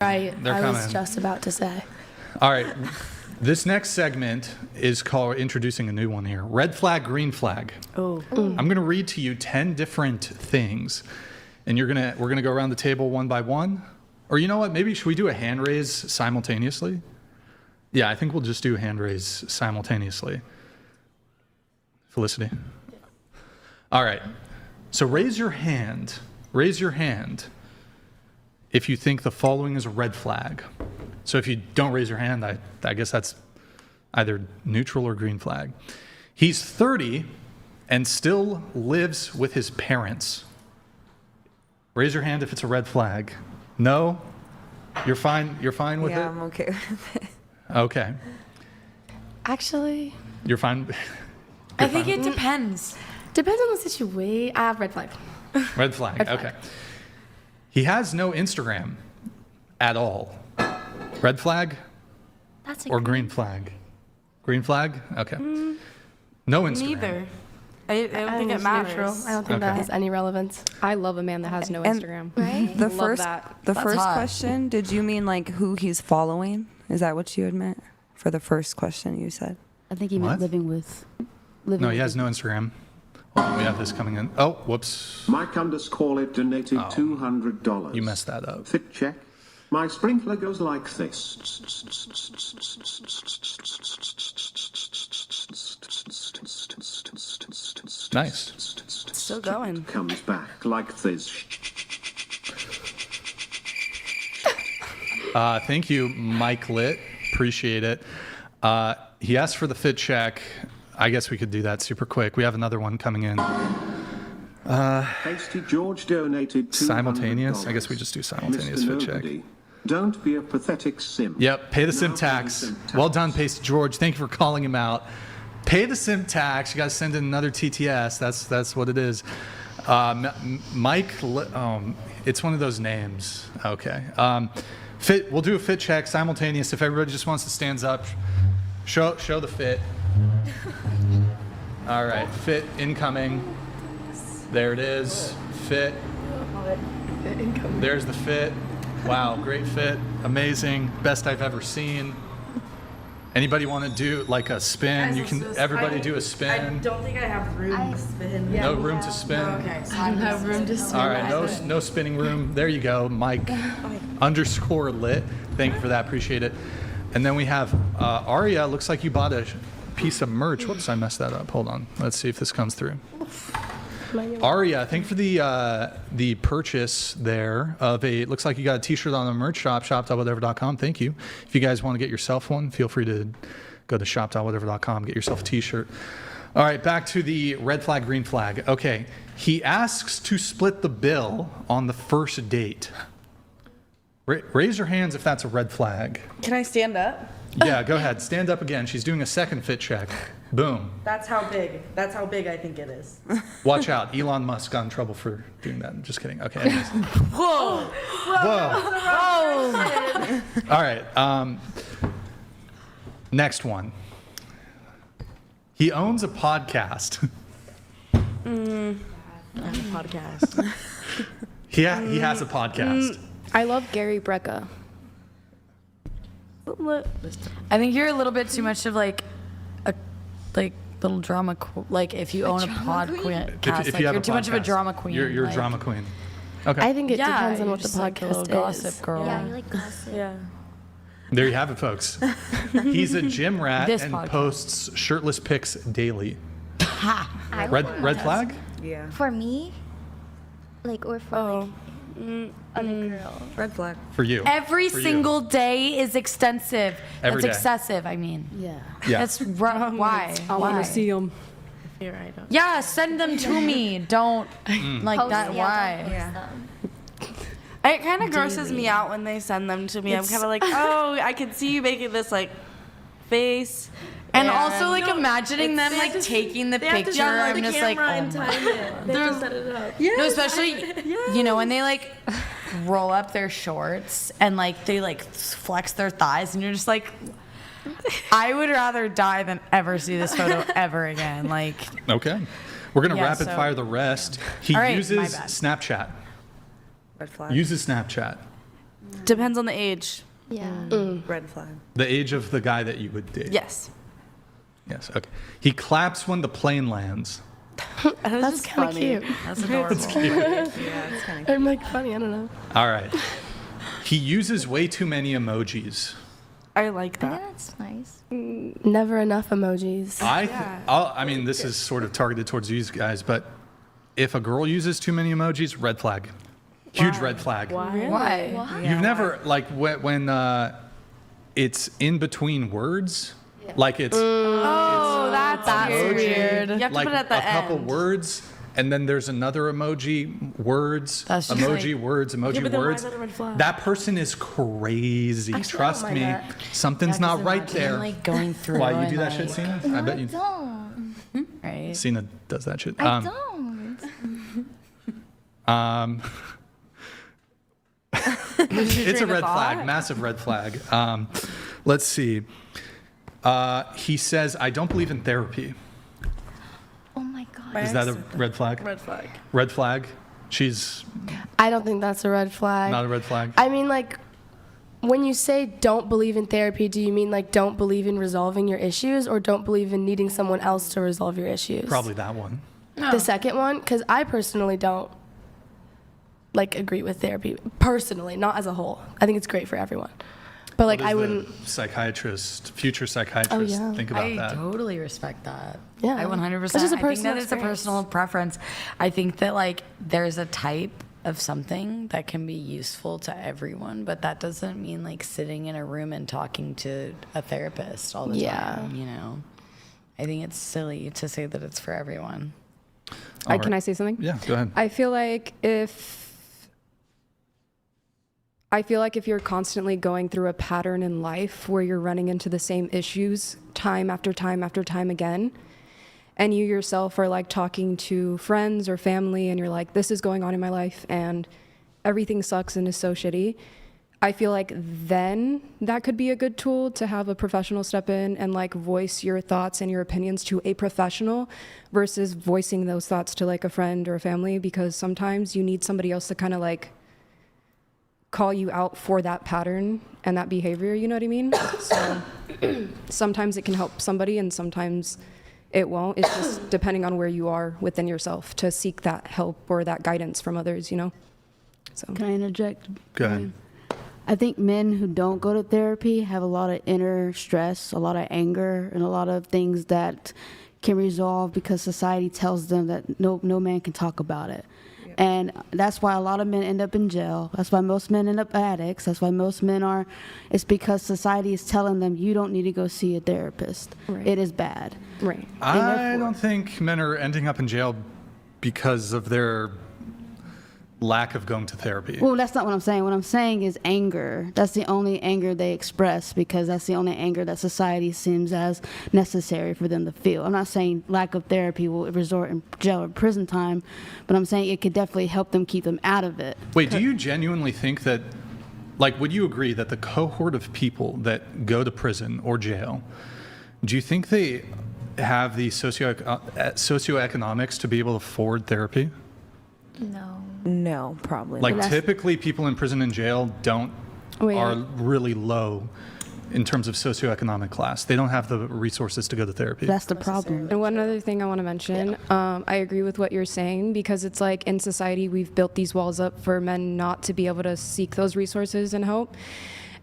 Right. They're I coming. was just about to say. All right. This next segment is called introducing a new one here. Red flag, green flag. Oh. I'm going to read to you 10 different things, and we're going to go around the table one by one. Or you know what? Maybe should we do a hand raise simultaneously? Yeah, I think we'll just do a hand raise simultaneously. Felicity? All right. So raise your hand. Raise your hand if you think the following is a red flag. So if you don't raise your hand, I guess that's either neutral or green flag. He's 30 and still lives with his parents. Raise your hand if it's a red flag. No? You're fine with it? Yeah, I'm okay with it. Okay. Actually, You're fine? I think it depends. depends on the situation. Red flag. Red flag. Red flag. Okay. He has no Instagram at all. Red flag That's or green flag? Green flag? Okay. No Instagram. Neither. I don't think it it's matters. neutral. I don't think Okay. that has any relevance. I love a man that has no And- Instagram. Right? The Love first, that. the That's first hot. question, did you mean like who he's following? Is that what you had meant for the first question you said? I think he What? meant living with. No, he has no Instagram. Hold on, we have this coming in. Oh, whoops. Mike_it donated Oh. $200. You messed that up. Fit check. My sprinkler goes like this. Nice. Still going. Comes back like this. Thank you, Mike Lit. Appreciate it. He asked for the fit check. I guess we could do that super quick. We have another one coming in. Pasty George donated $200. Simultaneous? I guess we just do simultaneous Mr. fit check. Nobody, don't be a pathetic simp. Yep, pay the sim Now tax. pay the sim tax. Well done, Pasty George. Thank you for calling him out. Pay the sim tax. You got to send in another TTS. That's what it is. Mike, it's one of those names. Okay. We'll do a fit check simultaneous. If everybody just wants to stand up, show the fit. All right, fit incoming. There it is. Fit. There's the fit. Wow, great fit. Amazing. Best I've ever seen. Anybody want to do like a spin? You can. Everybody do a I spin. don't think I have room to spin. No room to spin. Okay, so I don't have room to spin. All right, no spinning room. There you go, Mike _lit. Thank you for that. Appreciate it. And then we have Aria. Looks like you bought a piece of merch. Whoops, I messed that up. Hold on. Let's see if this comes through. Aria, thank you for the purchase there of a. It looks like you got a T-shirt on the merch shop, shop.whatever.com. Thank you. If you guys want to get yourself one, feel free to go to shop.whatever.com, get yourself a T-shirt. All right, back to the red flag, green flag. Okay, he asks to split the bill on the first date. Raise your hands if that's a red flag. Can I stand up? Yeah, go ahead. Stand up again. She's doing a second fit check. Boom. That's how big I think it is. Watch out. Elon Musk got in trouble for doing that. I'm just kidding. Okay. Anyways. Whoa! Whoa. All right. Next one. He owns a podcast. Podcast. He has a podcast. I love Gary Brecka. I think you're a little bit too much of like a little drama like if you own a podcast, If like you have you're a too much of a podcast, drama queen. You're a like, drama queen. Okay. I think it Yeah, depends on you're what the just like a little podcast gossip is. girl. Yeah, you like gossip. Yeah. There you have it, folks. He's a gym rat This and podcast. posts shirtless pics daily. I would Red want flag? Yeah. For me, like, or for other girls. Red flag. For you. Every For you. single day is extensive. Every That's day. excessive. I mean, Yeah. Yeah. that's why. I want Why? to see him. Yeah, send them to me. Don't like Post- that. yeah, Why? don't post them. It kind of grosses me out when they send them to me. I'm kind of like, oh, I can see you making this like face. And also like imagining them like taking the picture. I'm just like, oh my. No, especially you know when they like roll up their shorts and like they like flex their thighs, and you're just like, I would rather die than ever see this photo ever again. Like, Okay. We're going to Yeah, rapid so- fire the rest. He All right, uses my bad. Snapchat. Red flag. Uses Snapchat. Depends on the age. Yeah. Red flag. The age of the guy that you would date. Yes. Yes. Okay. He claps when the plane lands. That's kind of cute. That's adorable. Yeah, it's kind of. I'm like funny. I don't know. All right. He uses way too many emojis. I like Yeah, that. that's nice. Never enough emojis. I mean, this is sort of targeted towards you guys, but if a girl uses too many emojis, red flag. Huge red flag. Why? You've never, like, when it's in between words, like it's Oh, that's weird. You have to like put it at the a couple end. words, and then there's another emoji, words, That's just emoji, like- words, emoji, but then why words. is that a red flag? That person is crazy. I still Trust don't me, mind that. something's not right Imagine, there. like going through. Why you and, do that shit, like, Cena? I bet you. Don't. Right. Cena does that shit. I don't. It's a red flag, massive red flag. Let's see. He says, "I don't believe in therapy." Oh my god. Is that a red flag? Red flag. Red flag. She's I don't think that's a red flag. not a red flag. I mean, like, when you say don't believe in therapy, do you mean like don't believe in resolving your issues or don't believe in needing someone else to resolve your issues? Probably that one. The second one, because I personally don't like agree with therapy personally, not as a whole. I think it's great for everyone, but like What does I the wouldn't. psychiatrist, future psychiatrist, yeah. think about I that. totally respect that. Yeah. I 100%. It's just a I think personal that it's a experience. personal preference. I think that like there's a type of something that can be useful to everyone, but that doesn't mean like sitting in a room and talking to a therapist all the Yeah. time, you know. I think it's silly to say that it's for everyone. All Can right. I say something? Yeah, go ahead. I feel like if you're constantly going through a pattern in life where you're running into the same issues time after time after time again, and you yourself are like talking to friends or family and you're like, this is going on in my life and everything sucks and is so shitty, I feel like then that could be a good tool to have a professional step in and like voice your thoughts and your opinions to a professional versus voicing those thoughts to like a friend or a family, because sometimes you need somebody else to kind of like call you out for that pattern and that behavior, you know what I mean? So sometimes it can help somebody and sometimes it won't. It's just depending on where you are within yourself to seek that help or that guidance from others, you know? So Can I interject? Go ahead. I think men who don't go to therapy have a lot of inner stress, a lot of anger, and a lot of things that can resolve because society tells them that no man can talk about it. And that's why a lot of men end up in jail. That's why most men end up addicts. That's why most men are. It's because society is telling them you don't need to go see a therapist. Right. It is bad. right. I don't think men are ending up in jail because of their lack of going to therapy. Well, that's not what I'm saying. What I'm saying is anger. That's the only anger they express because that's the only anger that society seems as necessary for them to feel. I'm not saying lack of therapy will resort in jail or prison time, but I'm saying it could definitely help them keep them out of it. Wait, do you genuinely think that, like, would you agree that the cohort of people that go to prison or jail, do you think they have the socioeconomics to be able to afford therapy? No. No, probably. Like, typically people in prison and jail are really low in terms of socioeconomic class. They don't have the resources to go to therapy. That's the problem. And one other thing I want to mention, I agree with what you're saying because it's like in society we've built these walls up for men not to be able to seek those resources and help.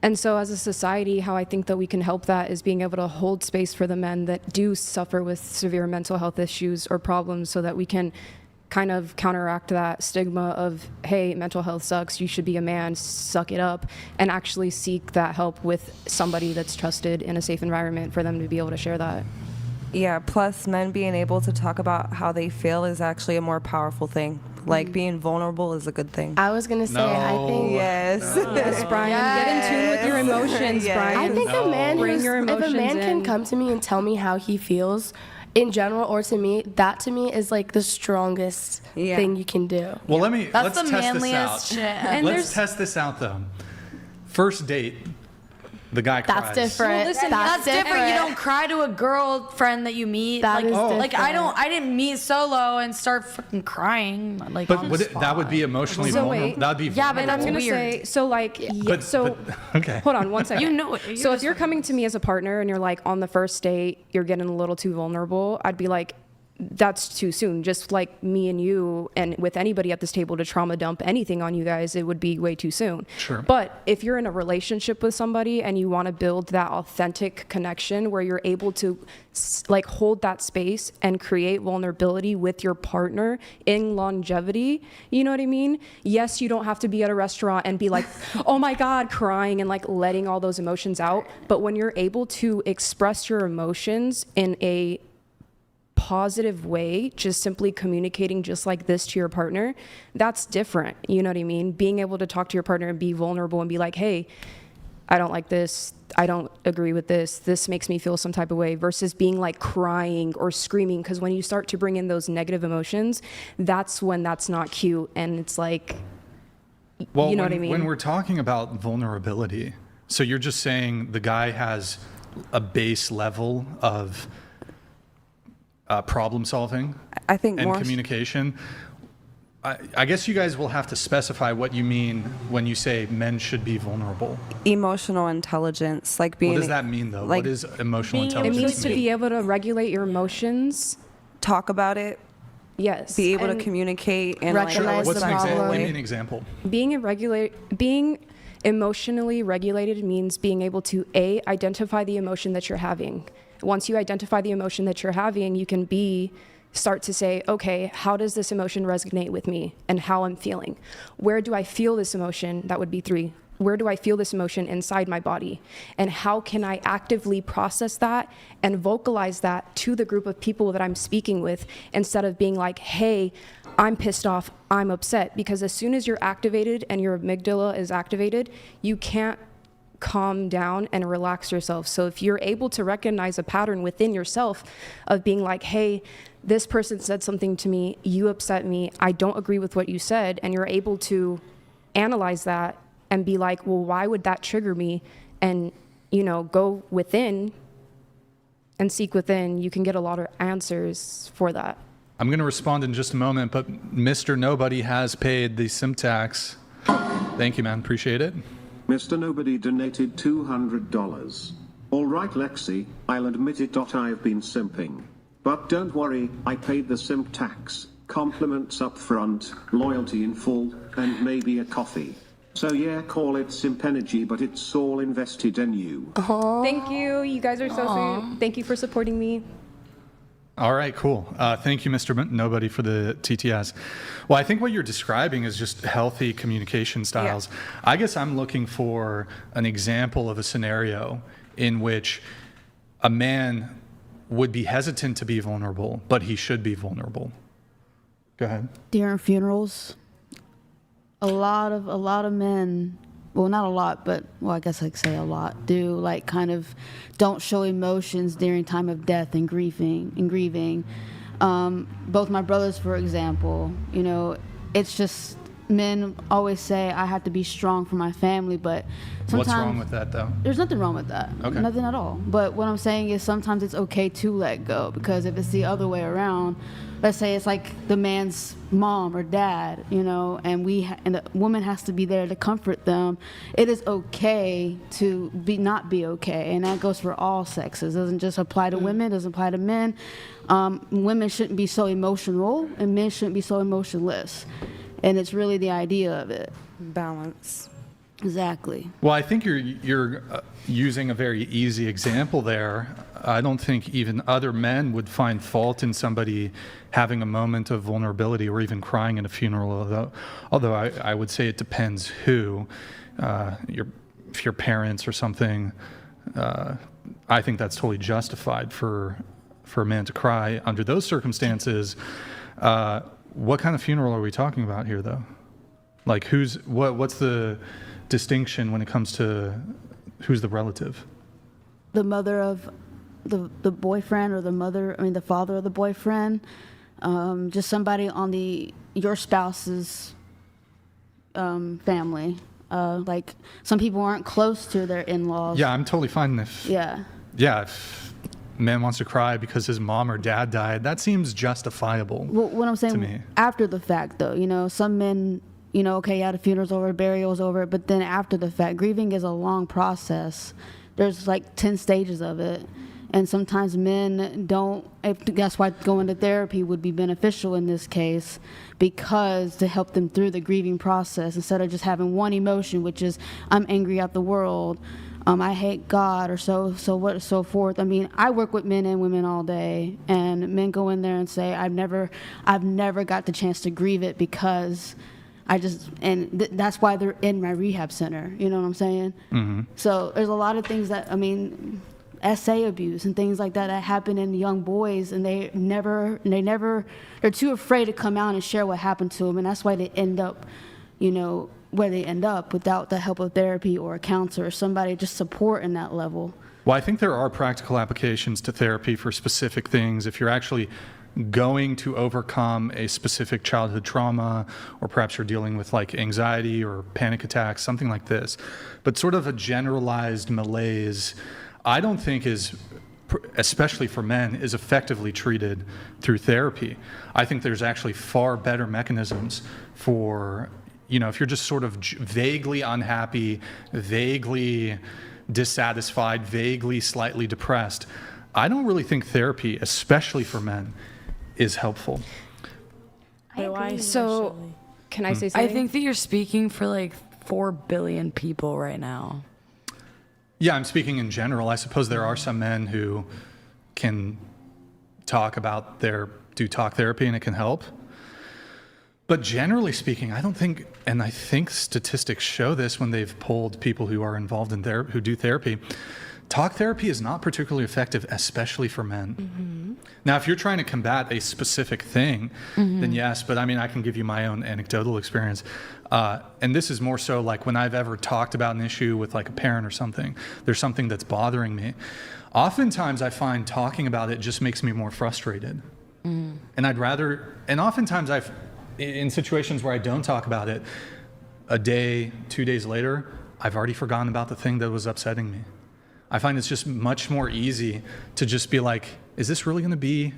And so as a society, how I think that we can help that is being able to hold space for the men that do suffer with severe mental health issues or problems so that we can kind of counteract that stigma of, hey, mental health sucks, you should be a man, suck it up, and actually seek that help with somebody that's trusted in a safe environment for them to be able to share that. Yeah, plus men being able to talk about how they feel is actually a more powerful thing. Like being vulnerable is a good thing. I was gonna say, I think. Yes. Yes, Brian, get in tune with your emotions, Brian. I think a man, Bring your if a emotions man can in. come to me and tell me how he feels, in general or to me, that to me is like the strongest thing you can do. Well, let's That's the test this out. manliest shit. Let's test this out though. First date, the guy cries. That's different. listen, That's different. You don't cry to a girlfriend that you meet. That is like I different. I didn't meet Solo and start freaking crying. Like, But on would the it, that would be emotionally So vulnerable. wait. That would be Yeah, but And I'm vulnerable. gonna weird. say, so like, But- okay. hold on one second. You know it. So if you're coming to me as a partner and you're like on the first date, you're getting a little too vulnerable, I'd be like, that's too soon. Just like me and you and with anybody at this table to trauma dump anything on you guys, it would be way too soon. Sure. But if you're in a relationship with somebody and you want to build that authentic connection where you're able to like hold that space and create vulnerability with your partner in longevity, you know what I mean? Yes, you don't have to be at a restaurant and be like, oh my God, crying and like letting all those emotions out. But when you're able to express your emotions in a positive way, just simply communicating just like this to your partner, that's different. You know what I mean? Being able to talk to your partner and be vulnerable and be like, hey, I don't like this. I don't agree with this. This makes me feel some type of way, versus being like crying or screaming. Because when you start to bring in those negative emotions, that's when that's not cute. And it's like, Well, you know when, what I mean? when we're talking about vulnerability, so you're just saying the guy has a base level of problem solving I think and more communication. I guess you guys will have to specify what you mean when you say men should be vulnerable. emotional intelligence, like being What does that mean, though? like what is emotional it intelligence? means to mean? be able to regulate your emotions. talk about it, Yes. be able And to communicate and Recognize What's the an example? problem. Give me an example. being emotionally regulated means being able to identify the emotion that you're having. Once you identify the emotion that you're having, you can start to say, okay, how does this emotion resonate with me and how I'm feeling? Where do I feel this emotion? That would be 3. Where do I feel this emotion inside my body? And how can I actively process that and vocalize that to the group of people that I'm speaking with, instead of being like, hey, I'm pissed off, I'm upset? Because as soon as you're activated and your amygdala is activated, you can't calm down and relax yourself. So if you're able to recognize a pattern within yourself of being like, hey, this person said something to me, you upset me, I don't agree with what you said, and you're able to analyze that and be like, well, why would that trigger me? And, go within and seek within, you can get a lot of answers for that. I'm going to respond in just a moment, but Mr. Nobody has paid the SIM tax. Thank you, man. Appreciate it. Mr. Nobody donated $200. All right, Lexi, I'll admit it. I've been simping. But don't worry, I paid the simp tax, compliments up front, loyalty in full, and maybe a coffee. So yeah, call it simp energy, but it's all invested in you. Thank you. You guys are so sweet. Thank you for supporting me. All right, cool. Thank you, Mr. Nobody, for the TTS. Well, I think what you're describing is just healthy communication styles. Yeah. I guess I'm looking for an example of a scenario in which a man would be hesitant to be vulnerable, but he should be vulnerable. Go ahead. During funerals, a lot of men, well, not a lot, but I guess I could say a lot, do like kind of don't show emotions during time of death and grieving. Both my brothers, for example, it's just men always say I have to be strong for my family, but sometimes What's wrong with that, though? there's nothing wrong with that. Okay. Nothing at all. But what I'm saying is sometimes it's okay to let go, because if it's the other way around, let's say it's like the man's mom or dad, and and the woman has to be there to comfort them. It is okay to not be okay, and that goes for all sexes. It doesn't just apply to women. It doesn't apply to men. Women shouldn't be so emotional, and men shouldn't be so emotionless. And it's really the idea of it. balance. Exactly. Well, I think you're using a very easy example there. I don't think even other men would find fault in somebody having a moment of vulnerability or even crying at a funeral. Although I would say it depends who, if your parents or something. I think that's totally justified for a man to cry under those circumstances. What kind of funeral are we talking about here, though? Like, what's the distinction when it comes to who's the relative? The mother of the boyfriend, or the father of the boyfriend, just somebody on your spouse's family, Like some people aren't close to their in-laws. Yeah, I'm totally fine if Yeah. if a man wants to cry because his mom or dad died. That seems justifiable. Well, what I'm saying, to me. after the fact, though, some men, okay, yeah, the funeral's over, burial's over, but then after the fact, grieving is a long process. There's like 10 stages of it. And sometimes men don't, that's why going to therapy would be beneficial in this case, because to help them through the grieving process instead of just having one emotion, which is I'm angry at the world, I hate God, or so forth. I mean, I work with men and women all day, and men go in there and say, I've never got the chance to grieve it because that's why they're in my rehab center. You know what I'm saying? Mm-hmm. So there's a lot of things that, SA abuse and things like that happen in young boys, and they're too afraid to come out and share what happened to them, and that's why they end up, where they end up without the help of therapy or a counselor or somebody just supporting that level. Well, I think there are practical applications to therapy for specific things. If you're actually going to overcome a specific childhood trauma, or perhaps you're dealing with like anxiety or panic attacks, something like this, but sort of a generalized malaise, I don't think is, especially for men, is effectively treated through therapy. I think there's actually far better mechanisms for, if you're just sort of vaguely unhappy, vaguely dissatisfied, vaguely slightly depressed. I don't really think therapy, especially for men, is helpful. So, can I say something? I think that you're speaking for like 4 billion people right now. Yeah, I'm speaking in general. I suppose there are some men who can do talk therapy and it can help. But generally speaking, I don't think, and I think statistics show this when they've polled people who are involved in who do therapy, talk therapy is not particularly effective, especially for men. Mm-hmm. Now, if you're trying to combat a specific thing, then yes, but I can give you my own anecdotal experience. And this is more so like when I've ever talked about an issue with like a parent or something, there's something that's bothering me. Oftentimes I find talking about it just makes me more frustrated. And oftentimes in situations where I don't talk about it, a day, 2 days later, I've already forgotten about the thing that was upsetting me. I find it's just much more easy to just be like, is this really going to be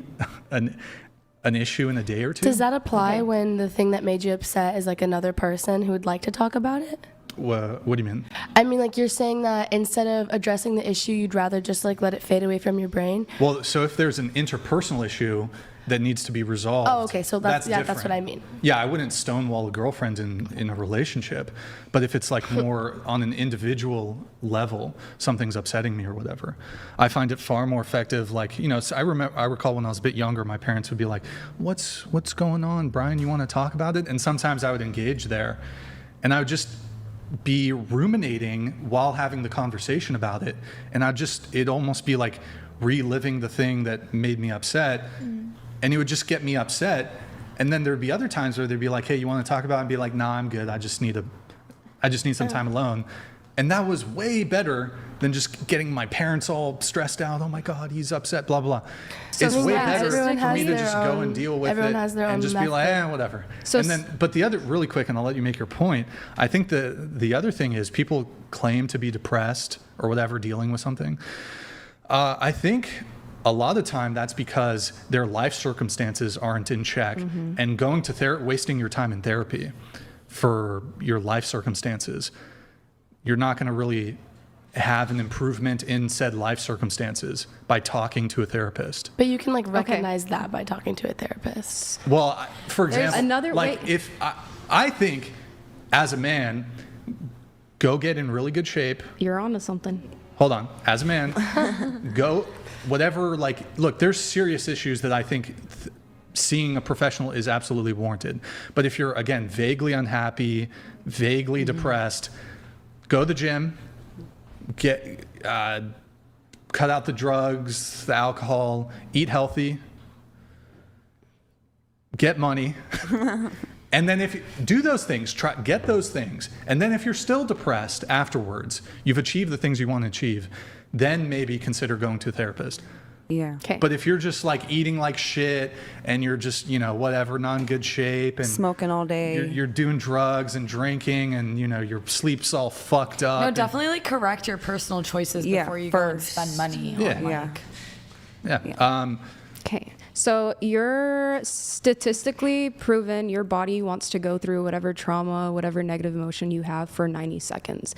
an issue in a day or two? Does that apply when the thing that made you upset is like another person who would like to talk about it? What do you mean? Like you're saying that instead of addressing the issue, you'd rather just like let it fade away from your brain? Well, so if there's an interpersonal issue that needs to be resolved. Oh, okay. So that's what I mean. Yeah, I wouldn't stonewall a girlfriend in a relationship, but if it's like more on an individual level, something's upsetting me or whatever, I find it far more effective. Like, I recall when I was a bit younger, my parents would be like, "What's going on, Brian? You want to talk about it?" And sometimes I would engage there, and I would just be ruminating while having the conversation about it, and it'd almost be like reliving the thing that made me upset. And it would just get me upset. And then there'd be other times where they'd be like, "Hey, you want to talk about it?" And be like, "Nah, I'm good. I just need some time alone." And that was way better than just getting my parents all stressed out. "Oh my God, he's upset, blah, blah." It's way better for me to just go and deal with it and just be like, whatever. But the other, really quick, and I'll let you make your point. I think the other thing is people claim to be depressed or whatever, dealing with something. I think a lot of time that's because their life circumstances aren't in check, and going to wasting your time in therapy for your life circumstances, you're not going to really have an improvement in said life circumstances by talking to a therapist. But you can recognize that by talking to a therapist. Well, for example, another way. If I think as a man, go get in really good shape. You're onto something. Hold on. As a man, go whatever, look, there's serious issues that I think seeing a professional is absolutely warranted. But if you're, again, vaguely unhappy, vaguely depressed, go to the gym, cut out the drugs, the alcohol, eat healthy, get money. And then if you do those things, get those things. And then if you're still depressed afterwards, you've achieved the things you want to achieve, then maybe consider going to a therapist. Yeah. Okay. But if you're just like eating like shit and you're just, you know, whatever, not in good shape and Smoking all day. you're doing drugs and drinking and, you know, your sleep's all fucked up. No, and- definitely like correct your personal choices Yeah, before you go and first. spend money. Yeah. On, like, Yeah. Okay. So you're statistically proven your body wants to go through whatever trauma, whatever negative emotion you have for 90 seconds.